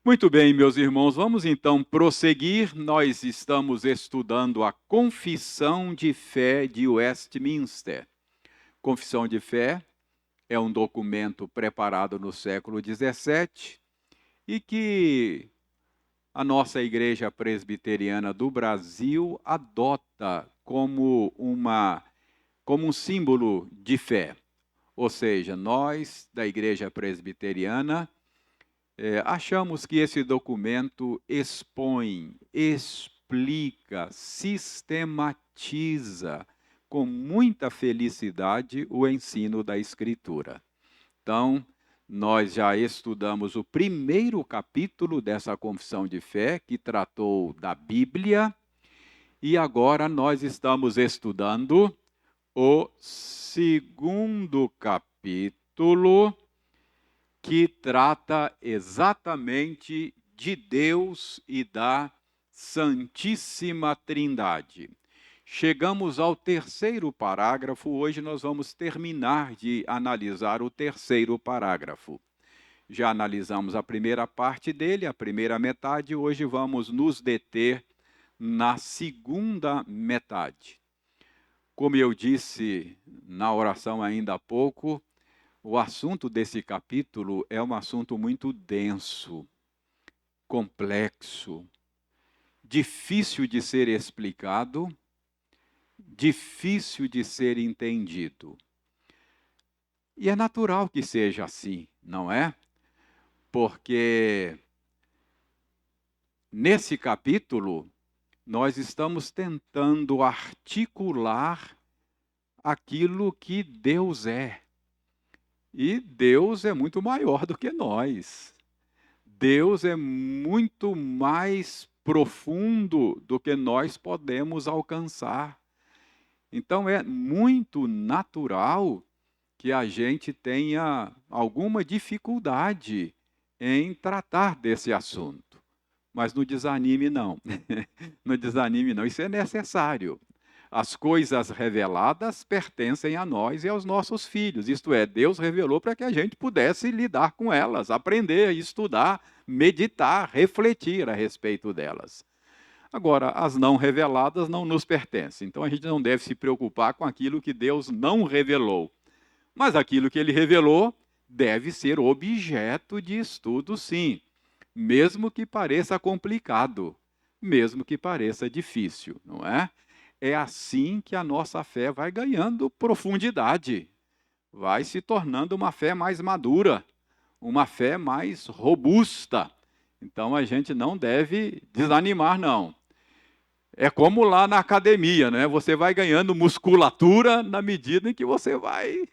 Muito bem, meus irmãos, vamos então prosseguir. Nós estamos estudando a Confissão de Fé de Westminster. Confissão de Fé é um documento preparado no século XVII e que a nossa Igreja Presbiteriana do Brasil adota como um símbolo de fé. Ou seja, nós da Igreja Presbiteriana achamos que esse documento expõe, explica, sistematiza com muita felicidade o ensino da Escritura. Então, nós já estudamos o primeiro capítulo dessa confissão de fé, que tratou da Bíblia, e agora nós estamos estudando o segundo capítulo, que trata exatamente de Deus e da Santíssima Trindade. Chegamos ao terceiro parágrafo, hoje nós vamos terminar de analisar o terceiro parágrafo. Já analisamos a primeira parte dele, a primeira metade, hoje vamos nos deter na segunda metade. Como eu disse na oração ainda há pouco, o assunto desse capítulo é um assunto muito denso, complexo, difícil de ser explicado, difícil de ser entendido. E é natural que seja assim, não é? Porque nesse capítulo nós estamos tentando articular aquilo que Deus é. E Deus é muito maior do que nós. Deus é muito mais profundo do que nós podemos alcançar. Então é muito natural que a gente tenha alguma dificuldade em tratar desse assunto. Mas não desanime não. Não desanime não, isso é necessário. As coisas reveladas pertencem a nós e aos nossos filhos. Isto é, Deus revelou para que a gente pudesse lidar com elas, aprender, estudar, meditar, refletir a respeito delas. Agora, as não reveladas não nos pertencem. Então a gente não deve se preocupar com aquilo que Deus não revelou. Mas aquilo que ele revelou deve ser objeto de estudo, sim. Mesmo que pareça complicado, mesmo que pareça difícil, não é? É assim que a nossa fé vai ganhando profundidade, vai se tornando uma fé mais madura, uma fé mais robusta. Então a gente não deve desanimar, não. É como lá na academia, né? Você vai ganhando musculatura na medida em que você vai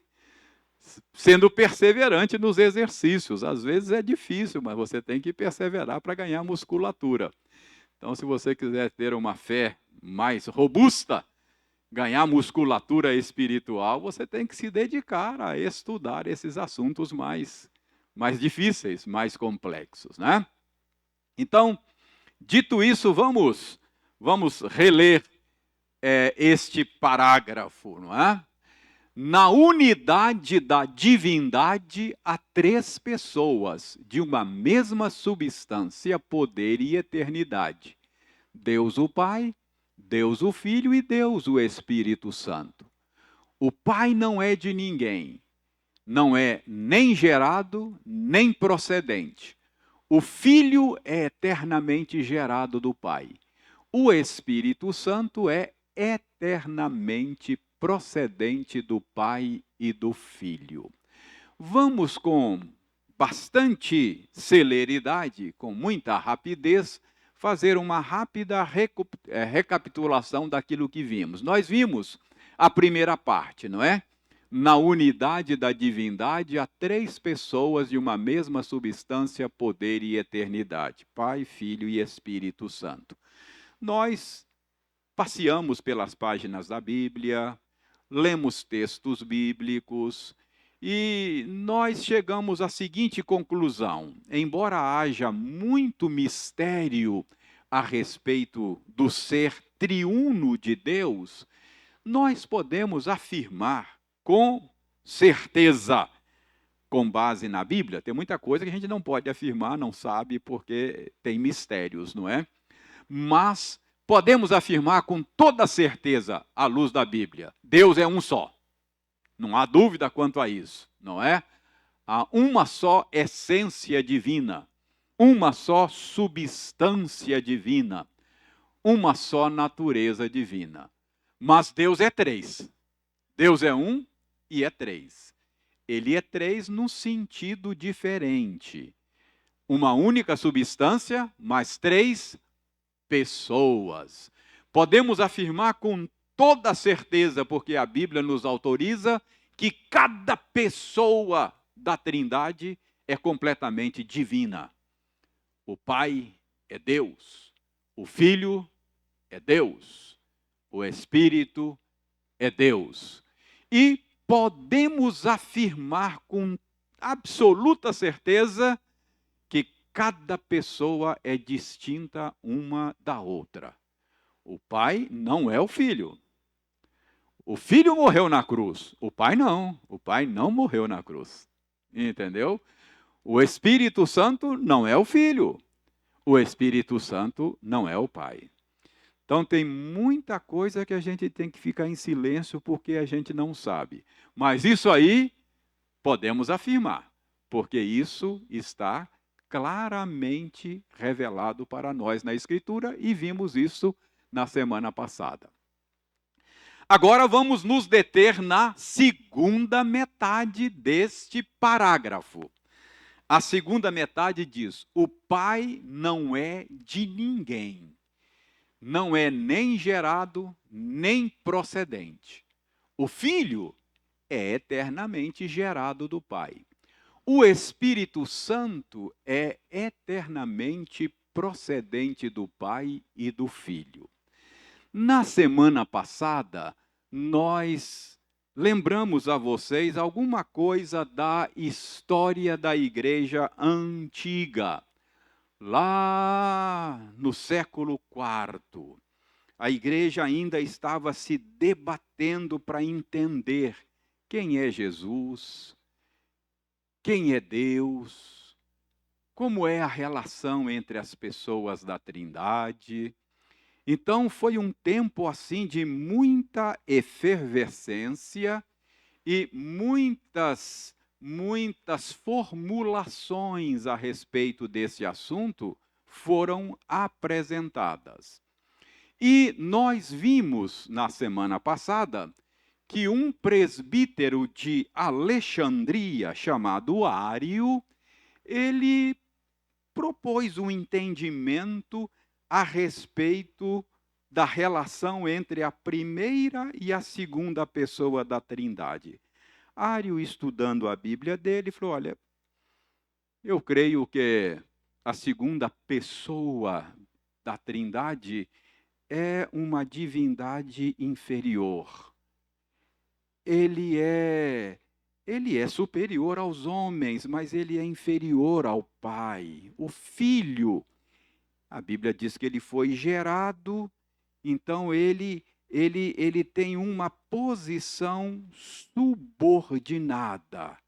sendo perseverante nos exercícios. Às vezes é difícil, mas você tem que perseverar para ganhar musculatura. Então, se você quiser ter uma fé mais robusta, ganhar musculatura espiritual, você tem que se dedicar a estudar esses assuntos mais difíceis, mais complexos, né? Então, dito isso, vamos reler este parágrafo, não é? Na unidade da divindade há três pessoas, de uma mesma substância, poder e eternidade. Deus o Pai, Deus o Filho e Deus o Espírito Santo. O Pai não é de ninguém, não é nem gerado, nem procedente. O Filho é eternamente gerado do Pai. O Espírito Santo é eternamente procedente do Pai e do Filho. Vamos com bastante celeridade, com muita rapidez, fazer uma rápida recapitulação daquilo que vimos. Nós vimos a primeira parte, não é? Na unidade da divindade, há três pessoas de uma mesma substância, poder e eternidade: Pai, Filho e Espírito Santo. Nós passeamos pelas páginas da Bíblia, lemos textos bíblicos e nós chegamos à seguinte conclusão: embora haja muito mistério a respeito do ser triuno de Deus, nós podemos afirmar com certeza com base na Bíblia, tem muita coisa que a gente não pode afirmar, não sabe, porque tem mistérios, não é? Mas podemos afirmar com toda certeza, à luz da Bíblia, Deus é um só. Não há dúvida quanto a isso, não é? Há uma só essência divina, uma só substância divina, uma só natureza divina. Mas Deus é três. Deus é um e é três. Ele é três num sentido diferente. Uma única substância, mas três pessoas. Podemos afirmar com toda certeza, porque a Bíblia nos autoriza, que cada pessoa da Trindade é completamente divina. O Pai é Deus, o Filho é Deus, o Espírito é Deus. E podemos afirmar com absoluta certeza que cada pessoa é distinta uma da outra. O Pai não é o Filho. O Filho morreu na cruz. O Pai não. O Pai não morreu na cruz. Entendeu? O Espírito Santo não é o Filho. O Espírito Santo não é o Pai. Então tem muita coisa que a gente tem que ficar em silêncio porque a gente não sabe. Mas isso aí podemos afirmar, porque isso está claramente revelado para nós na Escritura e vimos isso na semana passada. Agora vamos nos deter na segunda metade deste parágrafo. A segunda metade diz: o Pai não é de ninguém, não é nem gerado, nem procedente. O Filho é eternamente gerado do Pai. O Espírito Santo é eternamente procedente do Pai e do Filho. Na semana passada, nós lembramos a vocês alguma coisa da história da igreja antiga. Lá no século IV, a igreja ainda estava se debatendo para entender quem é Jesus, quem é Deus, como é a relação entre as pessoas da Trindade. Então foi um tempo assim de muita efervescência e muitas formulações a respeito desse assunto foram apresentadas. E nós vimos na semana passada que um presbítero de Alexandria, chamado Ário, ele propôs um entendimento a respeito da relação entre a primeira e a segunda pessoa da Trindade. Ário, estudando a Bíblia dele, falou: olha, eu creio que a segunda pessoa da Trindade é uma divindade inferior. Ele é superior aos homens, mas ele é inferior ao Pai. O Filho, a Bíblia diz que ele foi gerado, então ele tem uma posição subordinada.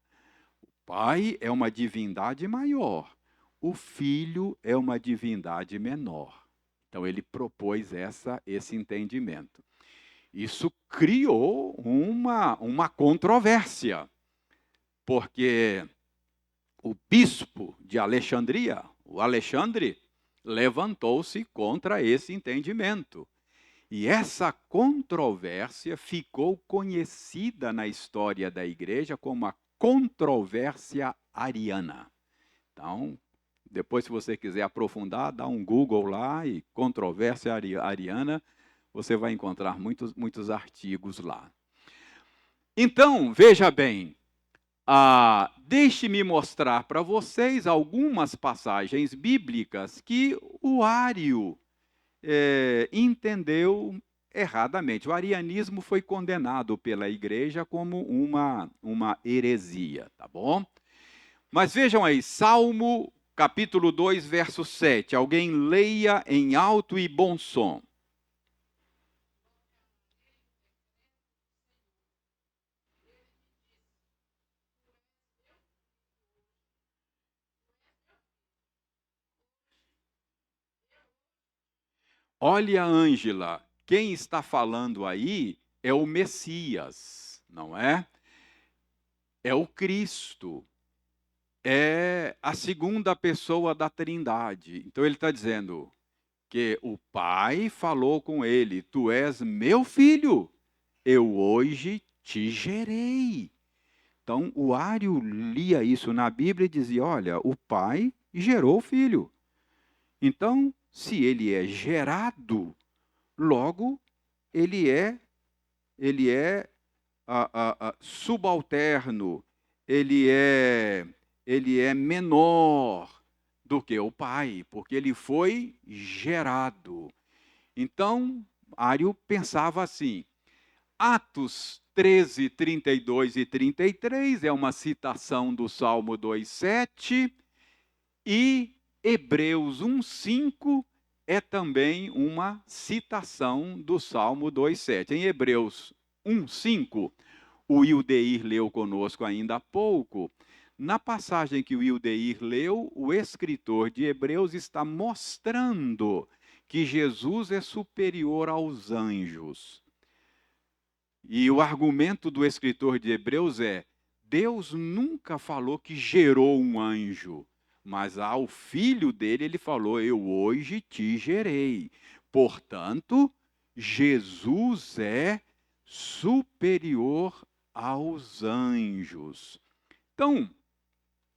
O Pai é uma divindade maior, o Filho é uma divindade menor. Então ele propôs esse entendimento. Isso criou uma controvérsia, porque o bispo de Alexandria, o Alexandre, levantou-se contra esse entendimento. E essa controvérsia ficou conhecida na história da igreja como a controvérsia ariana. Então, depois, se você quiser aprofundar, dá um Google lá e controvérsia ariana, você vai encontrar muitos artigos lá. Então, veja bem, deixe-me mostrar para vocês algumas passagens bíblicas que o Ário entendeu erradamente. O arianismo foi condenado pela igreja como uma heresia, tá bom? Mas vejam aí, Salmo capítulo 2, verso 7. Alguém leia em alto e bom som. Olha, Ângela, quem está falando aí é o Messias, não é? É o Cristo. É a segunda pessoa da Trindade. Então ele está dizendo que o Pai falou com ele: Tu és meu filho, eu hoje te gerei. Então o Ário lia isso na Bíblia e dizia: Olha, o Pai gerou o filho. Então, se ele é gerado, logo ele é subalterno, ele é, ele é menor do que o pai, porque ele foi gerado. Então, Ário pensava assim, Atos 13, 32 e 33 é uma citação do Salmo 2,7 e Hebreus 1,5 é também uma citação do Salmo 2,7. Em Hebreus 1,5, o Wildeir leu conosco ainda há pouco. Na passagem que o Wildeir leu, o escritor de Hebreus está mostrando que Jesus é superior aos anjos. E o argumento do escritor de Hebreus é: Deus nunca falou que gerou um anjo, mas ao filho dele ele falou: Eu hoje te gerei. Portanto, Jesus é superior aos anjos. Então,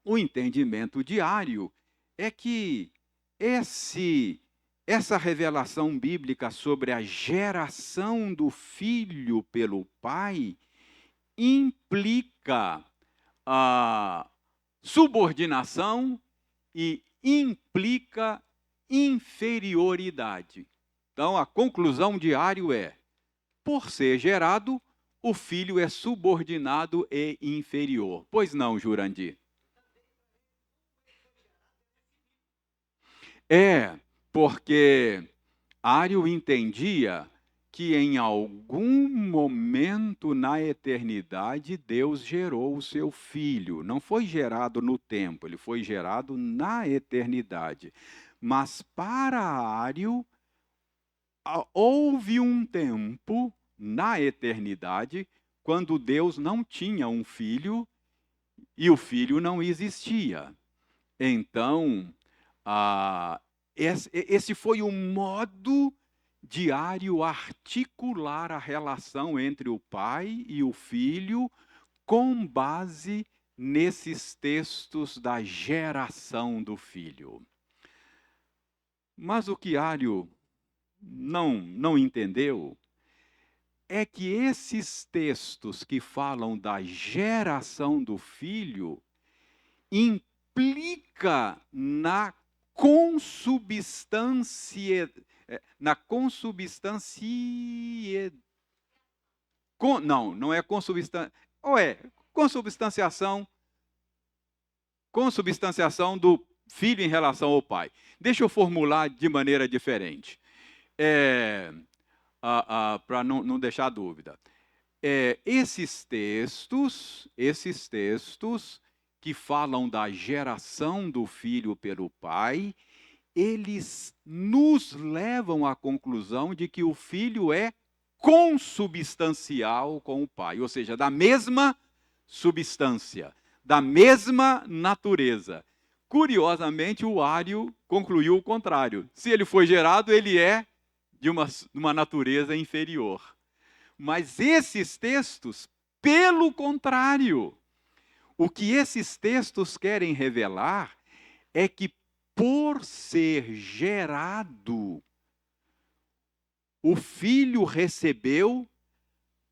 o entendimento diário é que essa revelação bíblica sobre a geração do filho pelo pai implica a subordinação e implica inferioridade. Então, a conclusão diário é: por ser gerado, o filho é subordinado e inferior. Pois não, Jurandir? É, porque Ário entendia que em algum momento na eternidade Deus gerou o seu filho. Não foi gerado no tempo, ele foi gerado na eternidade. Mas para Ário, houve um tempo na eternidade quando Deus não tinha um filho e o filho não existia. Então, esse foi o modo diário articular a relação entre o pai e o filho com base nesses textos da geração do filho. Mas o que Ário não entendeu é que esses textos que falam da geração do filho implica não é consubstanciação, ou é consubstanciação do filho em relação ao pai. Deixa eu formular de maneira diferente, para não deixar dúvida. Esses textos que falam da geração do filho pelo pai, eles nos levam à conclusão de que o filho é consubstancial com o pai, ou seja, da mesma substância, da mesma natureza. Curiosamente, o Ário concluiu o contrário. Se ele foi gerado, ele é de uma natureza inferior. Mas esses textos, pelo contrário, o que esses textos querem revelar é que, por ser gerado, o filho recebeu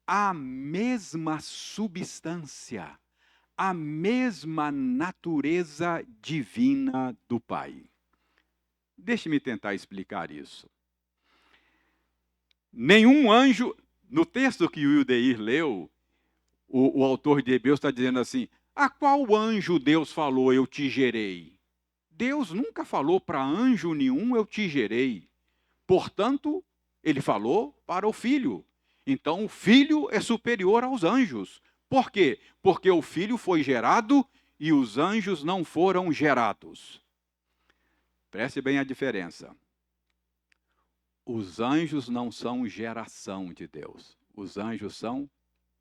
a mesma substância, a mesma natureza divina do Pai. Deixe-me tentar explicar isso. Nenhum anjo, no texto que o Wildeir leu, o autor de Hebreus está dizendo assim: a qual anjo Deus falou, eu te gerei? Deus nunca falou para anjo nenhum, eu te gerei. Portanto, ele falou para o filho. Então, o filho é superior aos anjos. Por quê? Porque o filho foi gerado e os anjos não foram gerados. Preste bem a diferença. Os anjos não são geração de Deus. Os anjos são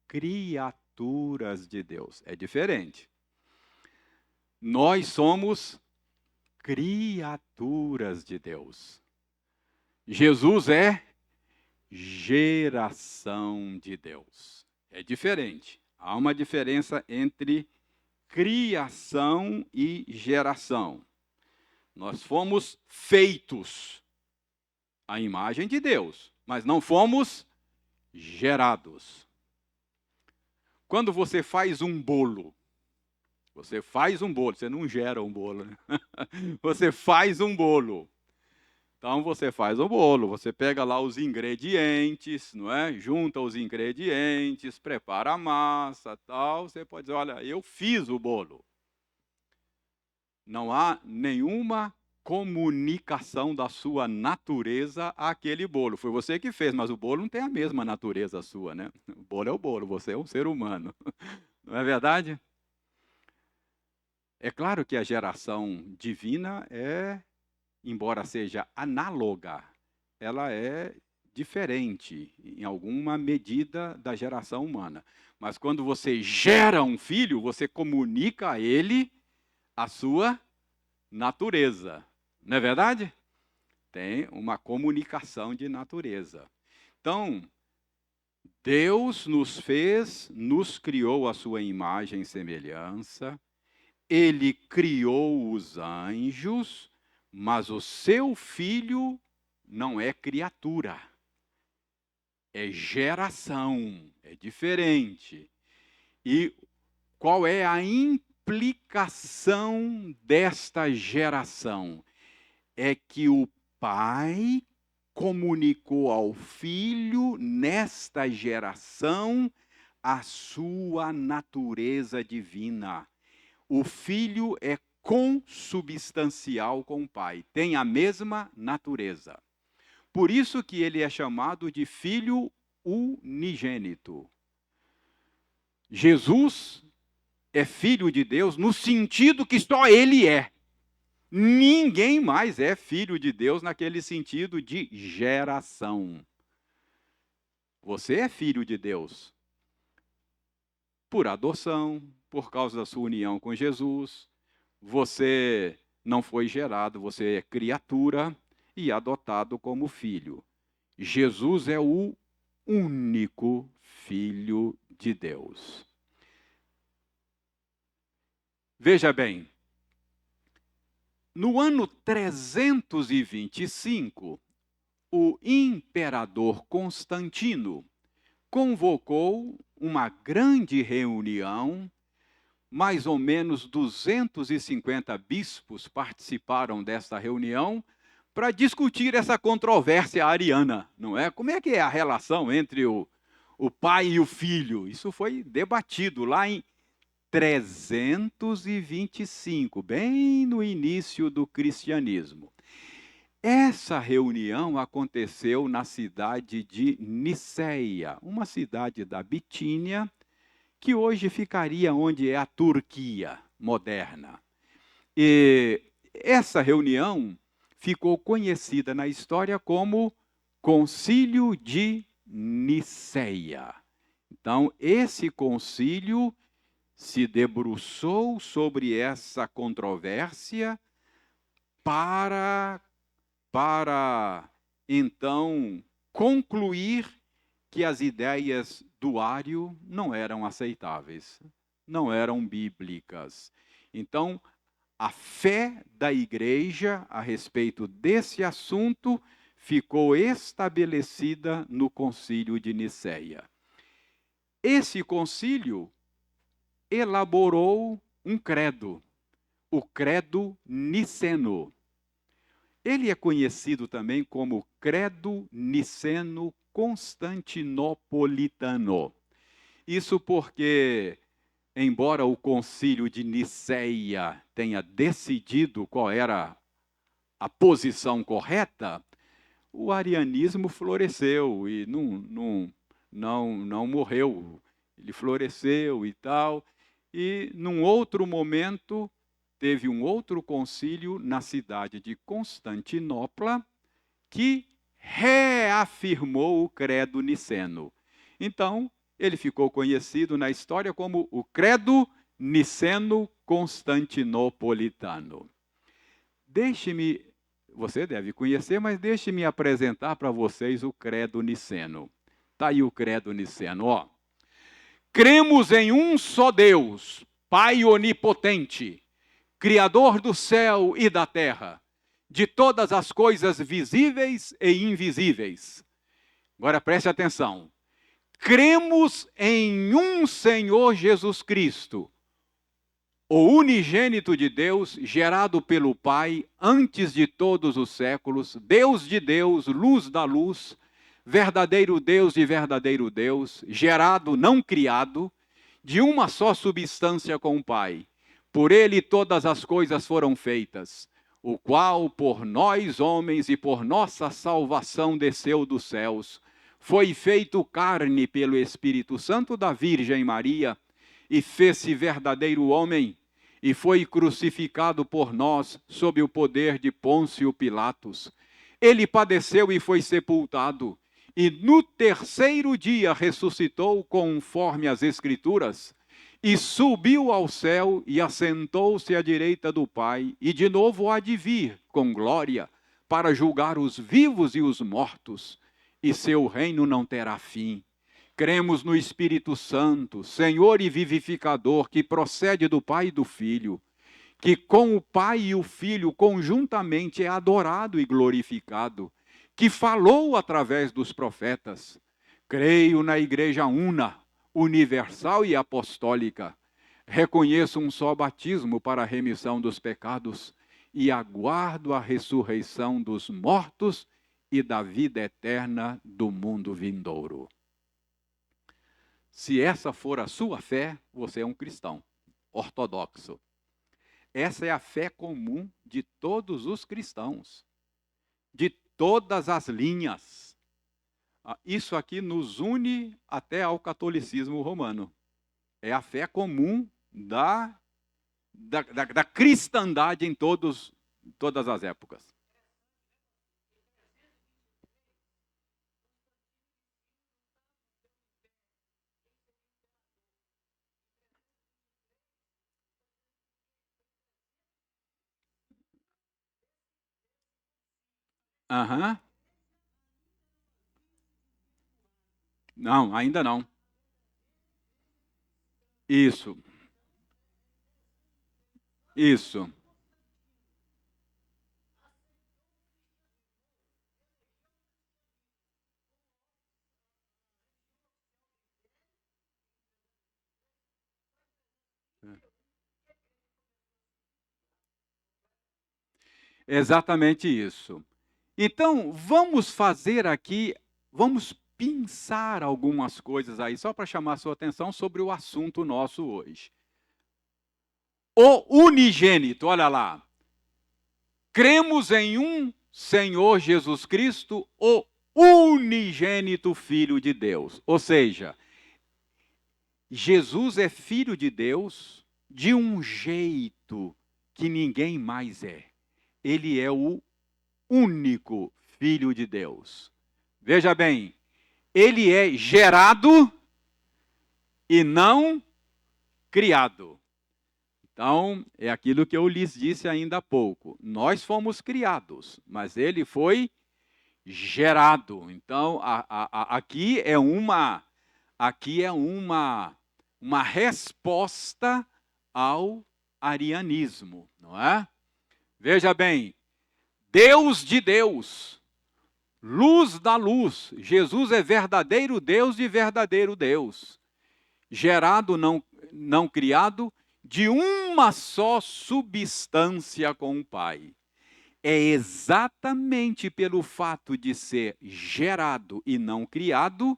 criaturas de Deus. É diferente. Nós somos criaturas de Deus. Jesus é geração de Deus. É diferente. Há uma diferença entre criação e geração. Nós fomos feitos à imagem de Deus, mas não fomos gerados. Quando você faz um bolo, você não gera um bolo, né? Você faz um bolo. Então você faz o bolo, você pega lá os ingredientes, não é? Junta os ingredientes, prepara a massa, tal. Você pode dizer, olha, eu fiz o bolo. Não há nenhuma comunicação da sua natureza àquele bolo. Foi você que fez, mas o bolo não tem a mesma natureza sua, né? O bolo é o bolo, você é um ser humano. Não é verdade? É claro que a geração divina embora seja análoga, ela é diferente, em alguma medida, da geração humana. Mas quando você gera um filho, você comunica a ele a sua natureza. Não é verdade? Tem uma comunicação de natureza. Então, Deus nos fez, nos criou a sua imagem e semelhança, ele criou os anjos, mas o seu filho não é criatura, é geração, é diferente. E qual é a implicação desta geração? É que o pai comunicou ao filho, nesta geração, a sua natureza divina. O filho é consubstancial com o pai, tem a mesma natureza. Por isso que ele é chamado de filho unigênito. Jesus é filho de Deus no sentido que só ele é. Ninguém mais é filho de Deus naquele sentido de geração. Você é filho de Deus por adoção, por causa da sua união com Jesus. Você não foi gerado, você é criatura e adotado como filho. Jesus é o único Filho de Deus. Veja bem, no ano 325, o imperador Constantino convocou uma grande reunião. Mais ou menos 250 bispos participaram desta reunião para discutir essa controvérsia ariana, não é? Como é que é a relação entre o pai e o filho? Isso foi debatido lá em 325, bem no início do cristianismo. Essa reunião aconteceu na cidade de Niceia, uma cidade da Bitínia, que hoje ficaria onde é a Turquia moderna. E essa reunião ficou conhecida na história como Concílio de Niceia. Então, esse concílio se debruçou sobre essa controvérsia para então concluir que as ideias do Ário não eram aceitáveis, não eram bíblicas. Então, a fé da igreja a respeito desse assunto ficou estabelecida no Concílio de Niceia. Esse concílio elaborou um credo, o Credo Niceno. Ele é conhecido também como Credo Niceno Constantinopolitano. Isso porque, embora o concílio de Niceia tenha decidido qual era a posição correta, o arianismo floresceu e não morreu. Ele floresceu e tal. E, num outro momento, teve um outro concílio na cidade de Constantinopla que reafirmou o credo niceno. Então, ele ficou conhecido na história como o credo niceno-constantinopolitano. Deixe-me, você deve conhecer, mas deixe-me apresentar para vocês o credo niceno. Está aí o credo niceno, ó. Cremos em um só Deus, Pai onipotente, Criador do céu e da terra, de todas as coisas visíveis e invisíveis. Agora preste atenção. Cremos em um Senhor Jesus Cristo, o unigênito de Deus, gerado pelo Pai antes de todos os séculos, Deus de Deus, luz da luz, verdadeiro Deus de verdadeiro Deus, gerado, não criado, de uma só substância com o Pai. Por ele todas as coisas foram feitas, o qual por nós homens e por nossa salvação desceu dos céus, foi feito carne pelo Espírito Santo da Virgem Maria, e fez-se verdadeiro homem, e foi crucificado por nós sob o poder de Pôncio Pilatos. Ele padeceu e foi sepultado, e no terceiro dia ressuscitou conforme as Escrituras, e subiu ao céu e assentou-se à direita do Pai, e de novo há de vir com glória para julgar os vivos e os mortos, e seu reino não terá fim. Cremos no Espírito Santo, Senhor e vivificador, que procede do Pai e do Filho, que com o Pai e o Filho conjuntamente é adorado e glorificado, que falou através dos profetas. Creio na Igreja una, universal e apostólica. Reconheço um só batismo para a remissão dos pecados e aguardo a ressurreição dos mortos e da vida eterna do mundo vindouro. Se essa for a sua fé, você é um cristão ortodoxo. Essa é a fé comum de todos os cristãos, de todas as linhas. Isso aqui nos une até ao catolicismo romano. É a fé comum da cristandade em todas as épocas. Aham. Não, ainda não. Isso. Isso. Exatamente isso. Então, vamos fazer aqui, vamos pensar algumas coisas aí, só para chamar a sua atenção sobre o assunto nosso hoje. O unigênito, olha lá. Cremos em um Senhor Jesus Cristo, o unigênito Filho de Deus. Ou seja, Jesus é Filho de Deus de um jeito que ninguém mais é. Ele é o único Filho de Deus. Veja bem, ele é gerado e não criado. Então, é aquilo que eu lhes disse ainda há pouco. Nós fomos criados, mas ele foi gerado. Então, aqui é uma resposta ao arianismo, não é? Veja bem, Deus de Deus, luz da luz. Jesus é verdadeiro Deus de verdadeiro Deus. Gerado, não criado, de uma só substância com o Pai. É exatamente pelo fato de ser gerado e não criado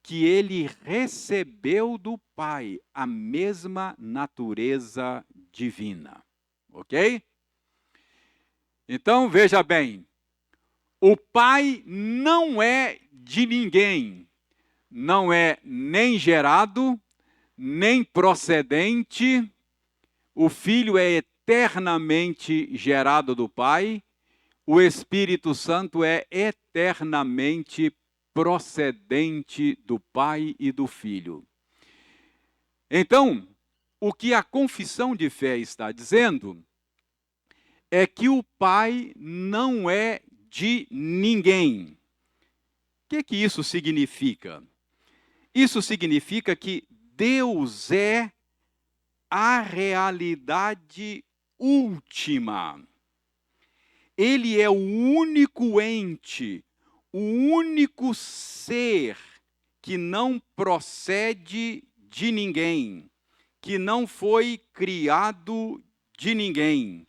que ele recebeu do Pai a mesma natureza divina. Ok? Então, veja bem, o Pai não é de ninguém, não é nem gerado, nem procedente, o Filho é eternamente gerado do Pai, o Espírito Santo é eternamente procedente do Pai e do Filho. Então, o que a confissão de fé está dizendo é que o Pai não é de ninguém. O que isso significa? Isso significa que Deus é a realidade última. Ele é o único ente, o único ser que não procede de ninguém, que não foi criado de ninguém.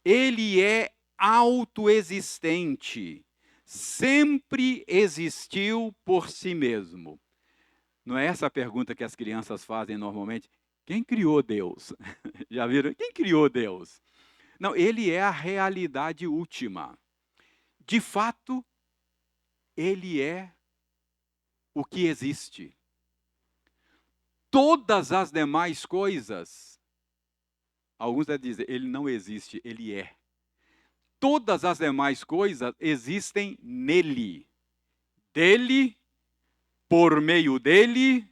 Ele é autoexistente, sempre existiu por si mesmo. Não é essa a pergunta que as crianças fazem normalmente? Quem criou Deus? Já viram? Quem criou Deus? Não, ele é a realidade última. De fato, ele é o que existe. Todas as demais coisas, alguns devem dizer, ele não existe, ele é. Todas as demais coisas existem nele. Dele, por meio dele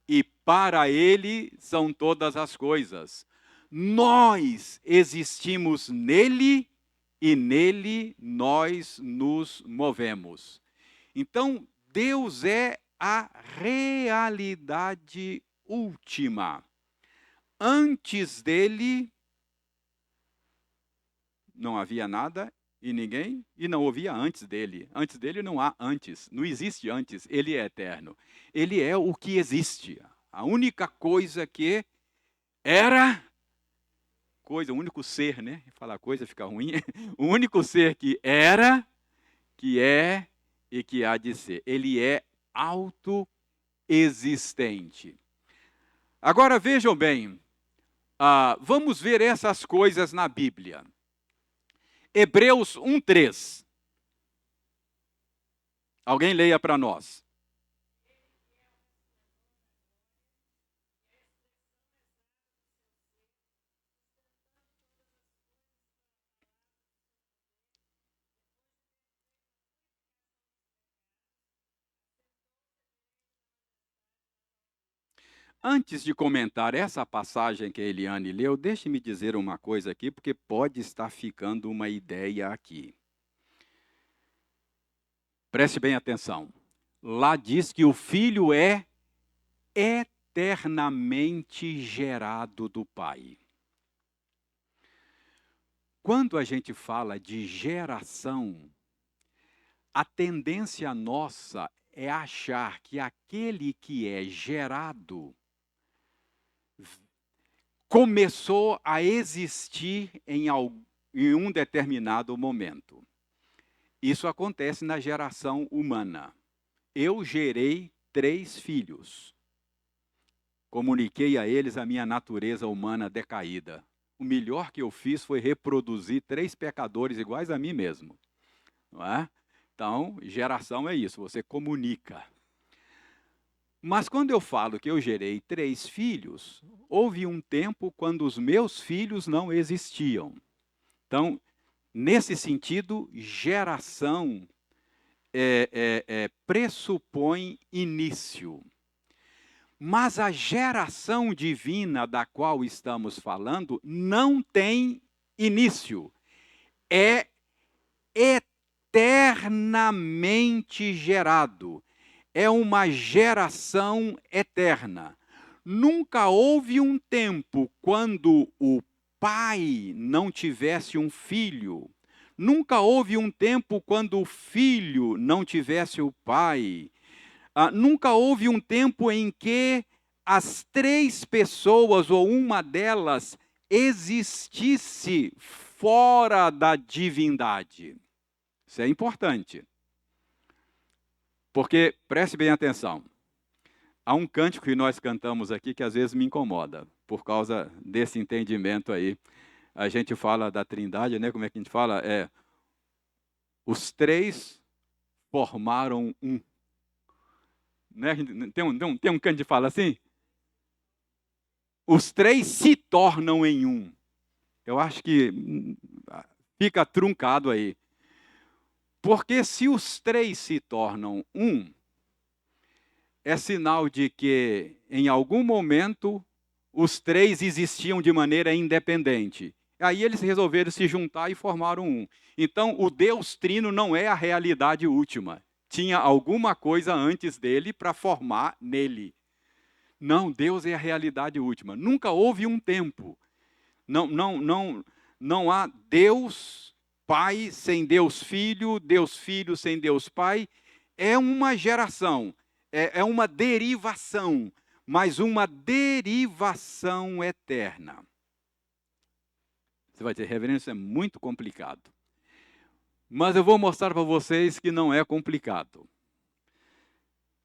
e para ele são todas as coisas. Nós existimos nele e nele nós nos movemos. Então, Deus é a realidade última. Antes dele, não havia nada e ninguém, e não havia antes dele. Antes dele não há antes, não existe antes, ele é eterno. Ele é o que existe. A única coisa que era coisa, o único ser, né? Falar coisa fica ruim. O único ser que era, que é e que há de ser. Ele é autoexistente. Agora vejam bem, vamos ver essas coisas na Bíblia. Hebreus 1:3. Alguém leia para nós. Antes de comentar essa passagem que a Eliane leu, deixe-me dizer uma coisa aqui, porque pode estar ficando uma ideia aqui. Preste bem atenção. Lá diz que o Filho é eternamente gerado do Pai. Quando a gente fala de geração, a tendência nossa é achar que aquele que é gerado começou a existir em um determinado momento. Isso acontece na geração humana. Eu gerei 3 filhos. Comuniquei a eles a minha natureza humana decaída. O melhor que eu fiz foi reproduzir 3 pecadores iguais a mim mesmo. Não é? Então, geração é isso, você comunica. Mas quando eu falo que eu gerei 3 filhos, houve um tempo quando os meus filhos não existiam. Então, nesse sentido, geração pressupõe início. Mas a geração divina da qual estamos falando não tem início. É eternamente gerado. É uma geração eterna. Nunca houve um tempo quando o pai não tivesse um filho. Nunca houve um tempo quando o filho não tivesse o pai. Nunca houve um tempo em que as 3 pessoas ou uma delas existisse fora da divindade. Isso é importante. Porque, preste bem atenção, há um cântico que nós cantamos aqui que às vezes me incomoda, por causa desse entendimento aí. A gente fala da Trindade, né? Como é que a gente fala? Os 3 formaram um. Né? Tem um cântico que fala assim? Os 3 se tornam em um. Eu acho que fica truncado aí. Porque se os três se tornam um, é sinal de que, em algum momento, os três existiam de maneira independente. Aí eles resolveram se juntar e formaram um. Então, o Deus Trino não é a realidade última. Tinha alguma coisa antes dele para formar nele. Não, Deus é a realidade última. Nunca houve um tempo. Não há Deus Pai sem Deus Filho sem Deus Pai. É uma geração, é uma derivação, mas uma derivação eterna. Você vai dizer, reverendo, isso é muito complicado. Mas eu vou mostrar para vocês que não é complicado.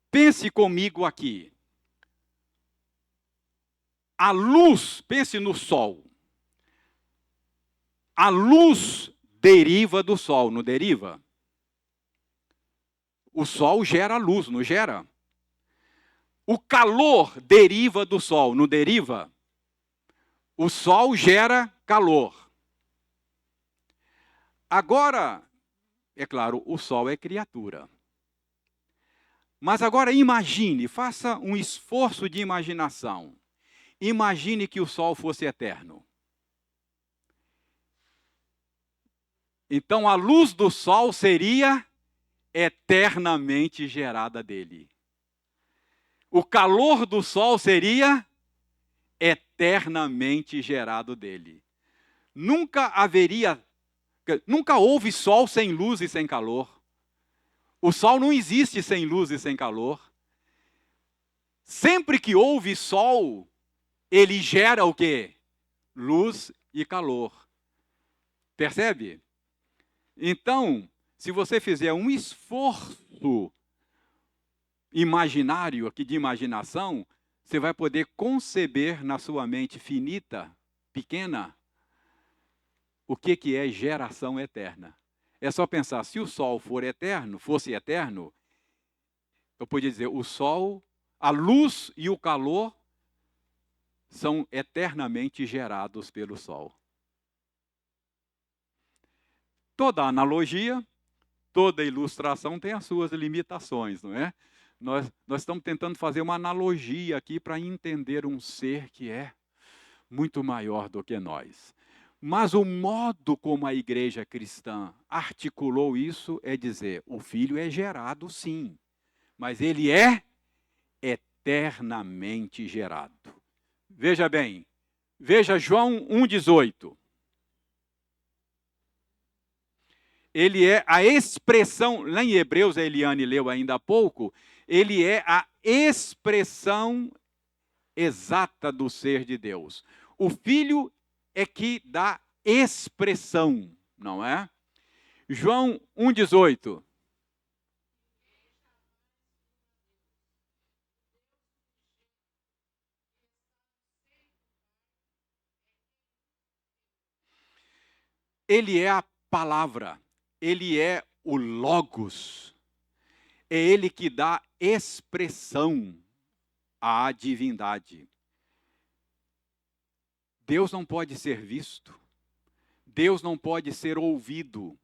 Pense comigo aqui. A luz, pense no sol. A luz deriva do sol, não deriva? O sol gera luz, não gera? O calor deriva do sol, não deriva? O sol gera calor. Agora, é claro, o sol é criatura. Mas agora imagine, faça um esforço de imaginação. Imagine que o sol fosse eterno. Então a luz do sol seria eternamente gerada dele. O calor do sol seria eternamente gerado dele. Nunca houve sol sem luz e sem calor. O sol não existe sem luz e sem calor. Sempre que houve sol, ele gera o quê? Luz e calor. Percebe? Então, se você fizer um esforço imaginário, aqui de imaginação, você vai poder conceber na sua mente finita, pequena, o que é geração eterna. É só pensar, se o sol fosse eterno, eu podia dizer, o sol, a luz e o calor são eternamente gerados pelo sol. Toda analogia, toda ilustração tem as suas limitações, não é? Nós estamos tentando fazer uma analogia aqui para entender um ser que é muito maior do que nós. Mas o modo como a igreja cristã articulou isso é dizer, o Filho é gerado sim, mas ele é eternamente gerado. Veja bem, veja João 1,18. Ele é a expressão, lá em Hebreus, a Eliane leu ainda há pouco, ele é a expressão exata do ser de Deus. O Filho é que dá expressão, não é? João 1,18. Ele é a palavra, ele é o Logos. É ele que dá expressão à divindade. Deus não pode ser visto. Deus não pode ser ouvido.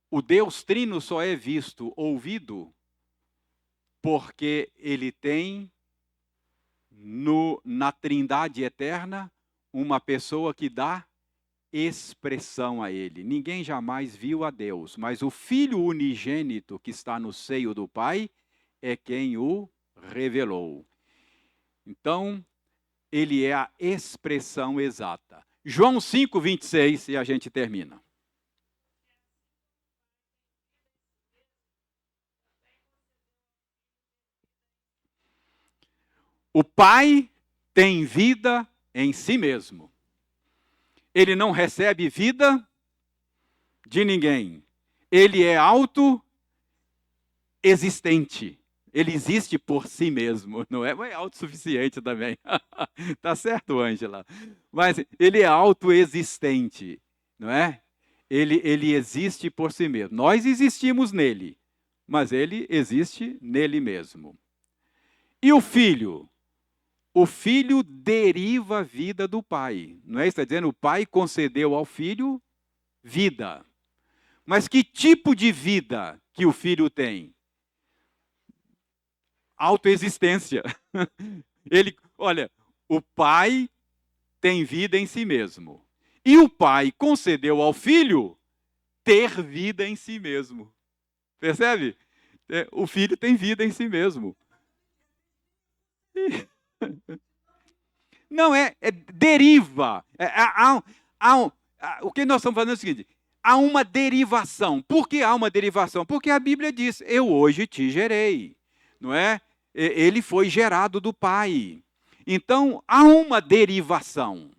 O Deus Trino só é visto, ouvido, porque ele tem na Trindade eterna uma pessoa que dá expressão a ele. Ninguém jamais viu a Deus, mas o Filho unigênito que está no seio do Pai é quem o revelou. Então, ele é a expressão exata. João 5,26, e a gente termina. O Pai tem vida em si mesmo. Ele não recebe vida de ninguém. Ele é autoexistente. Ele existe por si mesmo, não é? Mas é autossuficiente também. Tá certo, Ângela? Mas ele é autoexistente, não é? Ele existe por si mesmo. Nós existimos nele, mas ele existe nele mesmo. E o Filho? O Filho deriva a vida do Pai. Não é isso que está dizendo? O Pai concedeu ao Filho vida. Mas que tipo de vida que o filho tem? Autoexistência. Olha, o pai tem vida em si mesmo. E o pai concedeu ao filho ter vida em si mesmo. Percebe? O filho tem vida em si mesmo. Não deriva. O que nós estamos fazendo é o seguinte: há uma derivação. Por que há uma derivação? Porque a Bíblia diz: eu hoje te gerei. Não é? Ele foi gerado do Pai. Então, há uma derivação.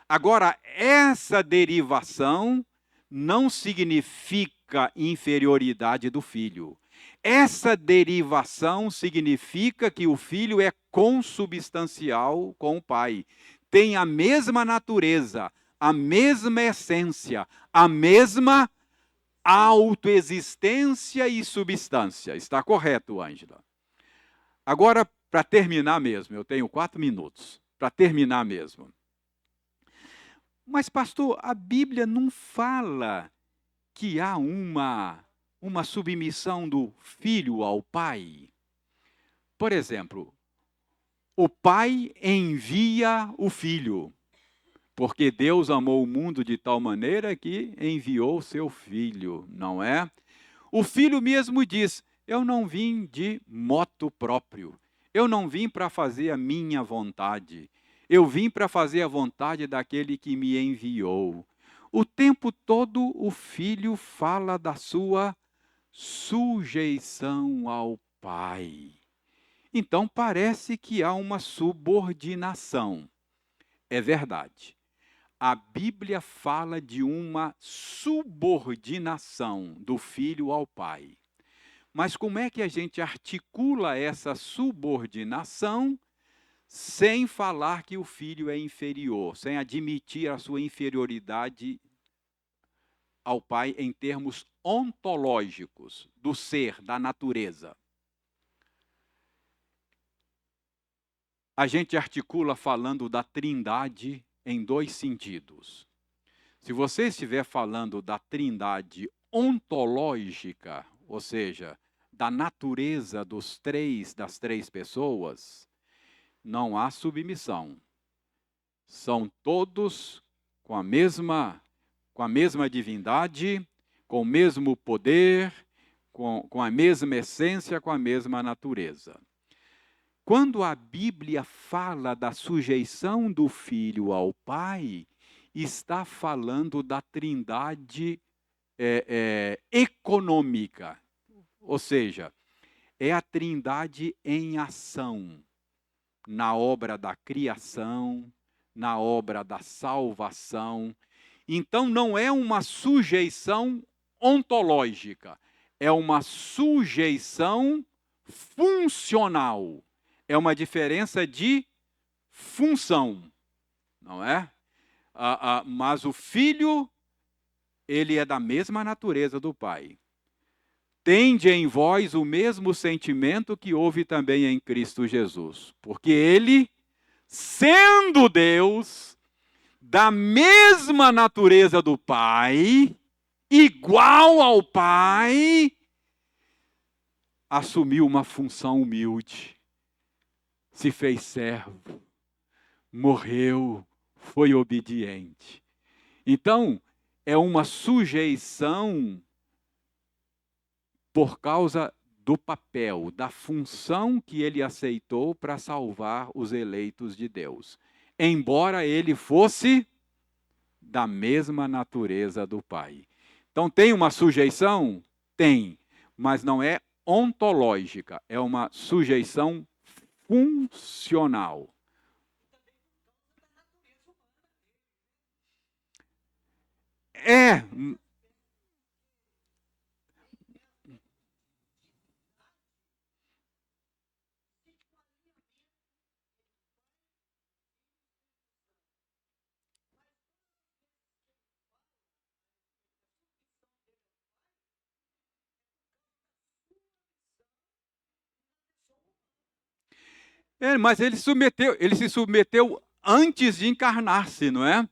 Agora, essa derivação não significa inferioridade do filho. Essa derivação significa que o filho é consubstancial com o pai. Tem a mesma natureza, a mesma essência, a mesma autoexistência e substância. Está correto, Ângela? Agora, para terminar mesmo, eu tenho 4 minutos. Para terminar mesmo. Mas, pastor, a Bíblia não fala que há uma submissão do filho ao pai. Por exemplo, o pai envia o filho, porque Deus amou o mundo de tal maneira que enviou o seu filho, não é? O filho mesmo diz: eu não vim de moto próprio, eu não vim para fazer a minha vontade, eu vim para fazer a vontade daquele que me enviou. O tempo todo o filho fala da sua sujeição ao pai. Então parece que há uma subordinação. É verdade. A Bíblia fala de uma subordinação do filho ao pai. Mas como é que a gente articula essa subordinação sem falar que o filho é inferior, sem admitir a sua inferioridade ao pai em termos ontológicos, do ser, da natureza? A gente articula falando da Trindade em 2 sentidos. Se você estiver falando da Trindade ontológica, ou seja, da natureza das três pessoas, não há submissão. São todos com a mesma divindade, com o mesmo poder, com a mesma essência, com a mesma natureza. Quando a Bíblia fala da sujeição do filho ao pai, está falando da trindade econômica, ou seja, é a trindade em ação, na obra da criação, na obra da salvação. Então, não é uma sujeição ontológica, é uma sujeição funcional. É uma diferença de função, não é? Mas o filho, ele é da mesma natureza do pai. Tende em vós o mesmo sentimento que houve também em Cristo Jesus. Porque ele, sendo Deus, da mesma natureza do Pai, igual ao Pai, assumiu uma função humilde. Se fez servo, morreu, foi obediente. Então, é uma sujeição por causa do papel, da função que ele aceitou para salvar os eleitos de Deus. Embora ele fosse da mesma natureza do Pai. Então, tem uma sujeição? Tem, mas não é ontológica, é uma sujeição funcional. Mas ele se submeteu antes de encarnar-se, não é?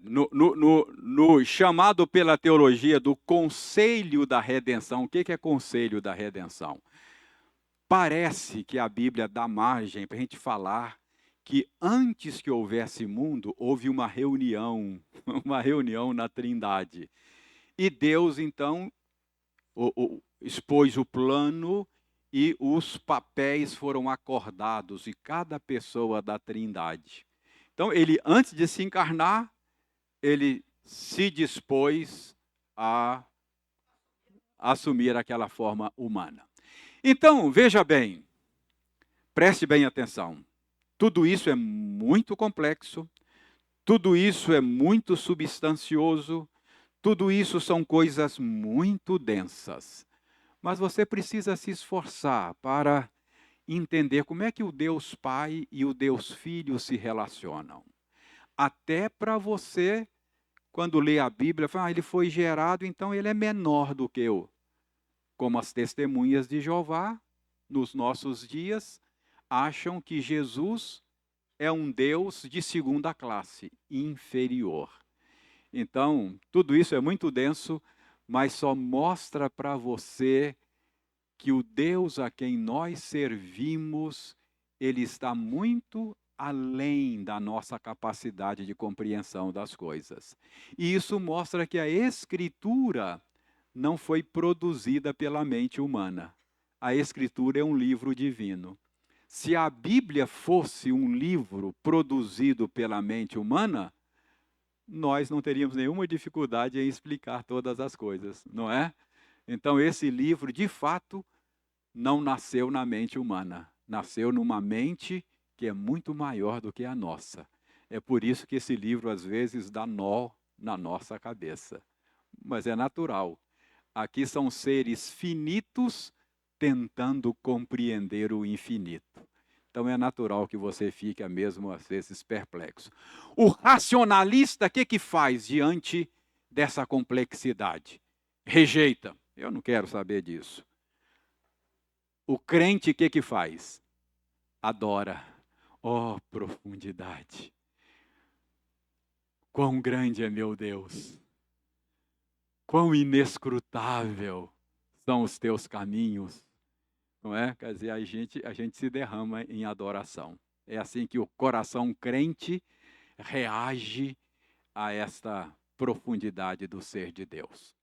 no chamado pela teologia do conselho da redenção. O que é conselho da redenção? Parece que a Bíblia dá margem para a gente falar que antes que houvesse mundo, houve uma reunião, uma reunião na Trindade. E Deus, então, expôs o plano e os papéis foram acordados, e cada pessoa da Trindade. Então, ele, antes de se encarnar, ele se dispôs a assumir aquela forma humana. Então, veja bem, preste bem atenção. Tudo isso é muito complexo, tudo isso é muito substancioso, tudo isso são coisas muito densas. Mas você precisa se esforçar para entender como é que o Deus Pai e o Deus Filho se relacionam. Até para você, quando lê a Bíblia, fala, ele foi gerado, então ele é menor do que eu. Como as testemunhas de Jeová, nos nossos dias, acham que Jesus é um Deus de segunda classe, inferior. Então, tudo isso é muito denso, mas só mostra para você que o Deus a quem nós servimos, ele está muito além da nossa capacidade de compreensão das coisas. E isso mostra que a Escritura não foi produzida pela mente humana. A Escritura é um livro divino. Se a Bíblia fosse um livro produzido pela mente humana, nós não teríamos nenhuma dificuldade em explicar todas as coisas, não é? Então, esse livro, de fato, não nasceu na mente humana. Nasceu numa mente que é muito maior do que a nossa. É por isso que esse livro, às vezes, dá nó na nossa cabeça. Mas é natural. Aqui são seres finitos tentando compreender o infinito. Então é natural que você fique mesmo às vezes perplexo. O racionalista, o que faz diante dessa complexidade? Rejeita. Eu não quero saber disso. O crente, o que faz? Adora. Oh, profundidade! Quão grande é meu Deus! Quão inescrutável são os teus caminhos! Não é? Quer dizer, a gente se derrama em adoração. É assim que o coração crente reage a esta profundidade do ser de Deus.